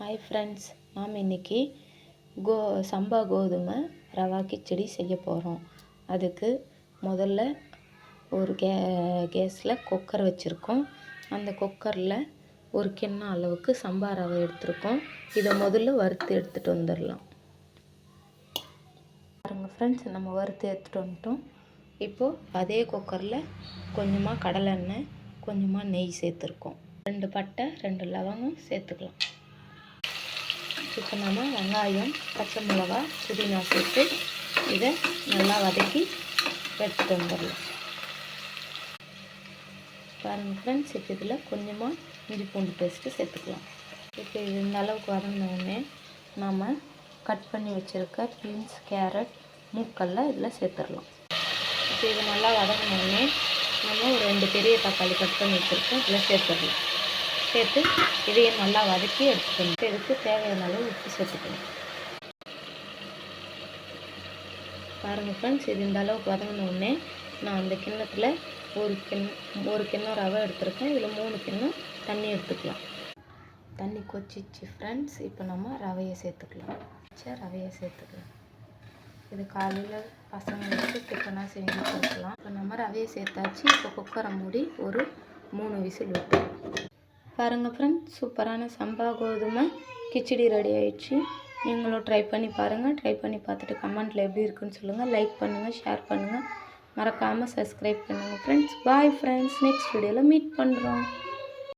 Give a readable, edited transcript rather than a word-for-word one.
Hi friends, நாம் இன்றைக்கி சம்பா கோதுமை ரவா கிச்சடி செய்ய போகிறோம். அதுக்கு முதல்ல ஒரு கேஸில் குக்கர் வச்சுருக்கோம். அந்த குக்கரில் ஒரு கிண்ணம் அளவுக்கு சம்பா ரவை எடுத்துருக்கோம். இதை முதல்ல வறுத்து எடுத்துகிட்டு வந்துடலாம். பாருங்கள் ஃப்ரெண்ட்ஸ், நம்ம வறுத்து எடுத்துகிட்டு வந்துட்டோம். இப்போது அதே குக்கரில் கொஞ்சமாக கடலெண்ணெய், கொஞ்சமாக நெய் சேர்த்துருக்கோம். 2 பட்டை 2 லவங்கம் சேர்த்துக்கலாம். இப்போ நம்ம வெங்காயம், பச்சை மிளகா, புதினா சேர்த்து இதை நல்லா வதக்கி எடுத்துகிட்டு வந்துடலாம். பாருங்கள் ஃப்ரெண்ட்ஸ், இப்போ இதில் கொஞ்சமாக இஞ்சி பூண்டு பேஸ்ட்டு சேர்த்துக்கலாம். இப்போ இது இந்த அளவுக்கு வதங்கினோடனே நாம் கட் பண்ணி வச்சுருக்க பீன்ஸ், கேரட், மூக்கல்ல இதில் சேர்த்துடலாம். இப்போ இது நல்லா வதங்கினோடனே நம்ம ஒரு 2 பெரிய தக்காளி கட் பண்ணி வச்சுருக்கோம், இதில் சேர்த்துடலாம். சேர்த்து இதையும் நல்லா வதக்கி எடுத்துக்கணும். இதுக்கு தேவையான அளவு உப்பு சேர்த்துக்கணும். பாருங்கள் ஃப்ரெண்ட்ஸ், இது இந்த அளவுக்கு வதங்கினோடனே நான் அந்த கிண்ணத்தில் ஒரு கிண்ணம் ரவை எடுத்துருக்கேன். இதில் 3 கிண்ணம் தண்ணி எடுத்துக்கலாம். தண்ணி கொச்சிச்சு ஃப்ரெண்ட்ஸ். இப்போ நம்ம ரவையை சேர்த்துக்கலாம். இது காலையில் பசங்களுக்கு டிஃபனாக செஞ்சு கொடுக்கலாம். இப்போ நம்ம ரவையை சேர்த்தாச்சு. இப்போ குக்கரை மூடி ஒரு 3 விசில் விட்டு. பாருங்கள் ஃப்ரெண்ட்ஸ், சூப்பரான சம்பா கோதுமை கிச்சடி ரெடி ஆயிடுச்சு. நீங்களும் ட்ரை பண்ணி பாருங்கள். ட்ரை பண்ணி பார்த்துட்டு கமெண்ட்டில் எப்படி இருக்குன்னு சொல்லுங்கள். லைக் பண்ணுங்கள், ஷேர் பண்ணுங்கள், மறக்காமல் சப்ஸ்கிரைப் பண்ணுங்கள் ஃப்ரெண்ட்ஸ். பாய் ஃப்ரெண்ட்ஸ், நெக்ஸ்ட் வீடியோவில் மீட் பண்ணுறோம்.